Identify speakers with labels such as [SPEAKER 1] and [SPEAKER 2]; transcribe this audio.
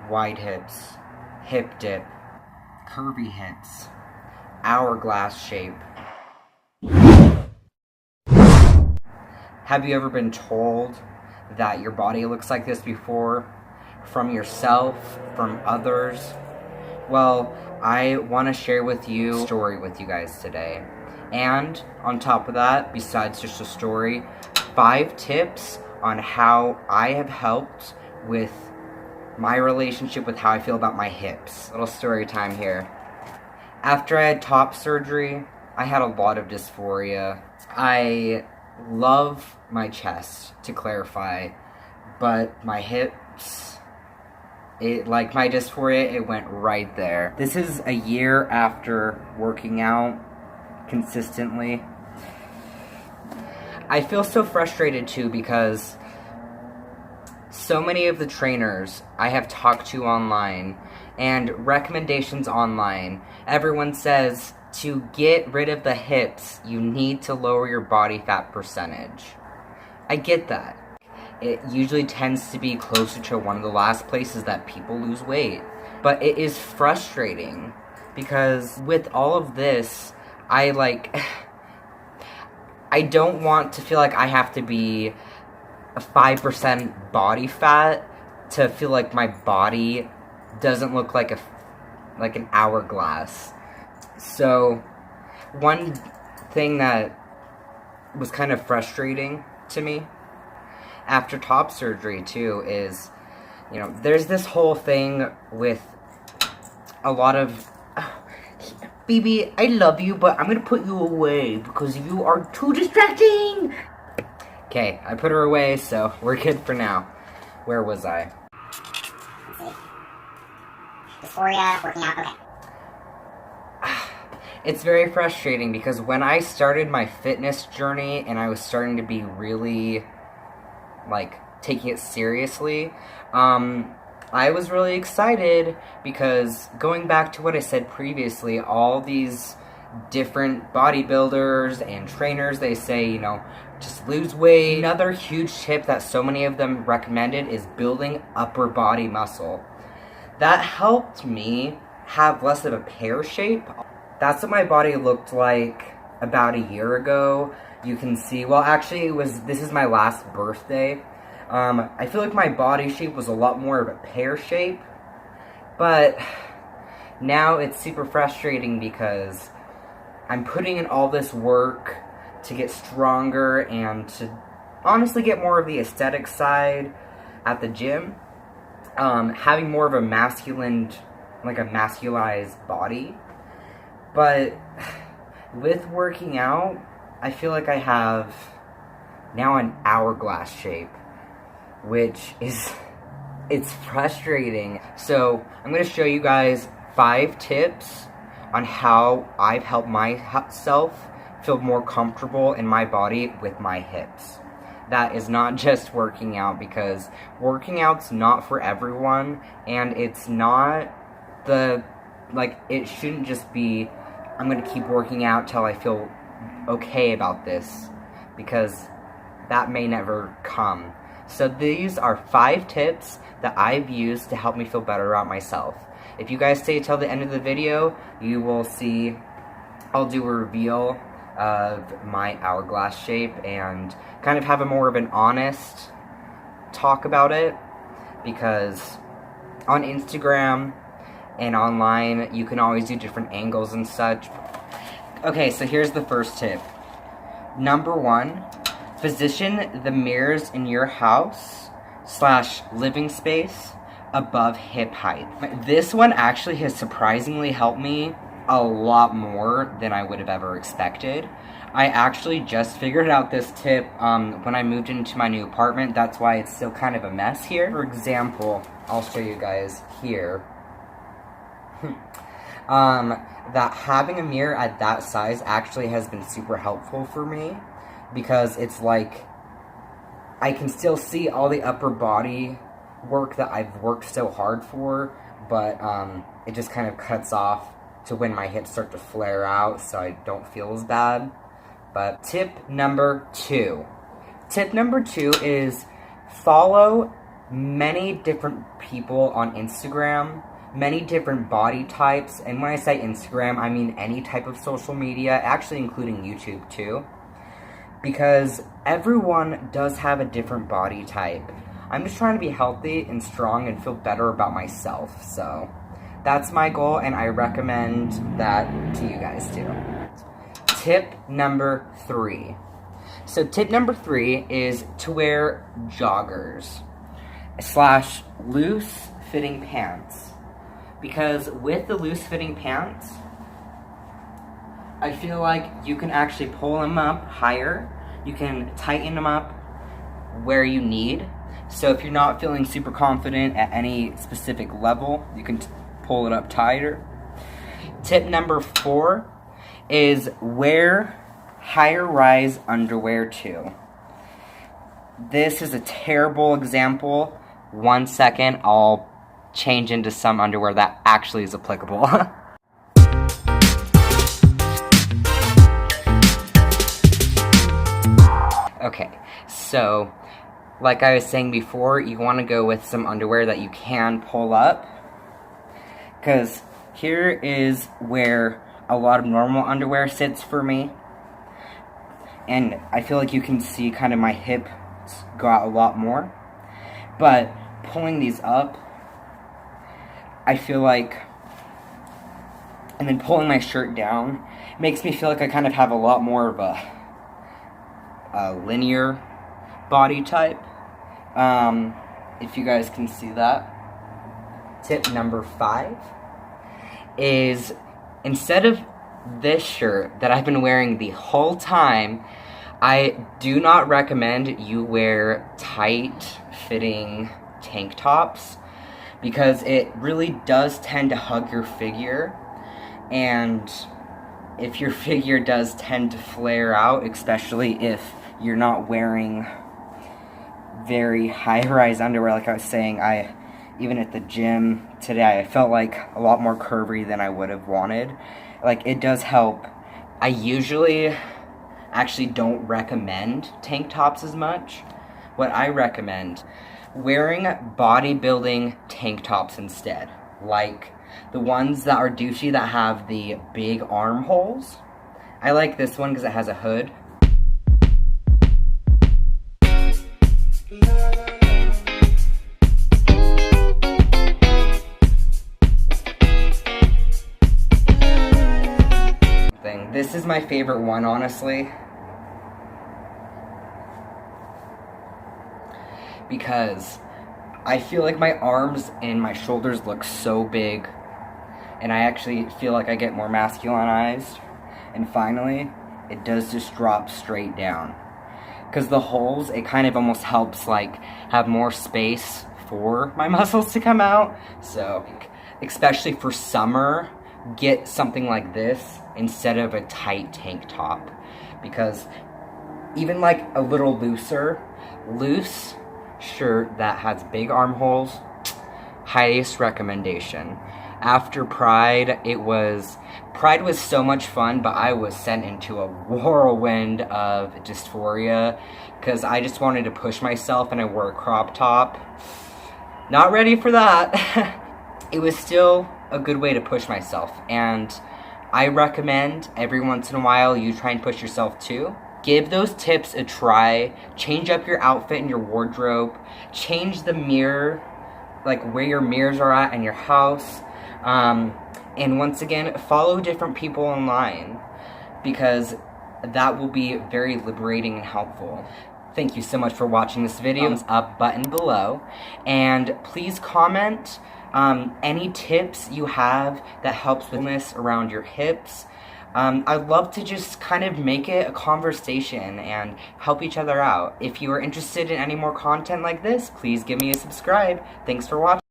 [SPEAKER 1] wide hips, hip dip, curvy hips, hourglass shape. Have you ever been told that your body looks like this before? From yourself, from others? Well, I want to share with you a story with you guys today. And on top of that, besides just a story, 5 tips on how I have helped with my relationship with how I feel about my hips. Little story time here. After I had top surgery, I had a lot of dysphoria. I love my chest, to clarify, but my hips, like my dysphoria, it went right there. This is a year after working out consistently. I feel so frustrated too because so many of the trainers I have talked to online and recommendations online, everyone says to get rid of the hips, you need to lower your body fat percentage. I get that. It usually tends to be closer to one of the last places that people lose weight. But it is frustrating because with all of this, I don't want to feel like I have to be a 5% body fat to feel like my body doesn't look like an hourglass. So, one thing that was kind of frustrating to me after top surgery too is, you know, there's this whole thing with a lot of, baby, I love you, but I'm gonna put you away because you are too distracting. Okay, I put her away, so we're good for now. Where was I?
[SPEAKER 2] Dysphoria, working out, okay.
[SPEAKER 1] It's very frustrating because when I started my fitness journey and I was starting to be really, taking it seriously, I was really excited because going back to what I said previously, all these different bodybuilders and trainers, they say, you know, just lose weight. Another huge tip that so many of them recommended is building upper body muscle. That helped me have less of a pear shape. That's what my body looked like about a year ago. You can see, well, actually, this is my last birthday. I feel like my body shape was a lot more of a pear shape, but now it's super frustrating because I'm putting in all this work to get stronger and to honestly get more of the aesthetic side at the gym. Having more of a masculine, a masculized body. But with working out, I feel like I have now an hourglass shape, which is, it's frustrating. So I'm going to show you guys 5 tips on how I've helped myself feel more comfortable in my body with my hips. That is not just working out, because working out's not for everyone, and it's not it shouldn't just be, I'm going to keep working out till I feel okay about this, because that may never come. So these are 5 tips that I've used to help me feel better about myself. If you guys stay till the end of the video, you will see I'll do a reveal of my hourglass shape and kind of have a more of an honest talk about it, because on Instagram and online you can always do different angles and such. Okay, so here's the first tip. Number 1, position the mirrors in your house / living space above hip height. This one actually has surprisingly helped me a lot more than I would have ever expected. I actually just figured out this tip when I moved into my new apartment. That's why it's still kind of a mess here. For example, I'll show you guys here. That having a mirror at that size actually has been super helpful for me, because it's like I can still see all the upper body work that I've worked so hard for, but it just kind of cuts off to when my hips start to flare out, so I don't feel as bad. But tip number 2. Tip number 2 is follow many different people on Instagram, many different body types, and when I say Instagram, I mean any type of social media, actually including YouTube too, because everyone does have a different body type. I'm just trying to be healthy and strong and feel better about myself, so that's my goal, and I recommend that to you guys too. Tip number 3. So tip number 3 is to wear joggers / loose fitting pants, because with the loose fitting pants, I feel like you can actually pull them up higher, you can tighten them up where you need. So if you're not feeling super confident at any specific level, you can pull it up tighter. Tip number 4 is wear higher rise underwear too. This is a terrible example. 1 second, I'll change into some underwear that actually is applicable. Okay, so like I was saying before, you want to go with some underwear that you can pull up, because here is where a lot of normal underwear sits for me, and I feel like you can see kind of my hip go out a lot more, but pulling these up, I feel like, and then pulling my shirt down, makes me feel like I kind of have a lot more of a linear body type, if you guys can see that. Tip number 5 is, instead of this shirt that I've been wearing the whole time, I do not recommend you wear tight fitting tank tops, because it really does tend to hug your figure, and if your figure does tend to flare out, especially if you're not wearing very high-rise underwear, like I was saying, even at the gym today, I felt like a lot more curvy than I would have wanted. Like, it does help. I usually actually don't recommend tank tops as much. What I recommend, wearing bodybuilding tank tops instead, like the ones that are douchey that have the big armholes. I like this one because it has a hood. This is my favorite one, honestly, because I feel like my arms and my shoulders look so big, and I actually feel like I get more masculinized, and finally, it does just drop straight down, because the holes, it kind of almost helps, like, have more space for my muscles to come out. So, especially for summer, get something like this instead of a tight tank top, because even like a little loose shirt that has big armholes, highest recommendation. After Pride, Pride was so much fun, but I was sent into a whirlwind of dysphoria, because I just wanted to push myself, and I wore a crop top. Not ready for that. It was still a good way to push myself, and I recommend every once in a while you try and push yourself too. Give those tips a try. Change up your outfit and your wardrobe. Change the mirror, like where your mirrors are at in your house. And once again, follow different people online, because that will be very liberating and helpful. Thank you so much for watching this video. Thumbs up button below, and please comment any tips you have that helps with this around your hips. I'd love to just kind of make it a conversation and help each other out. If you are interested in any more content like this, please give me a subscribe. Thanks for watching.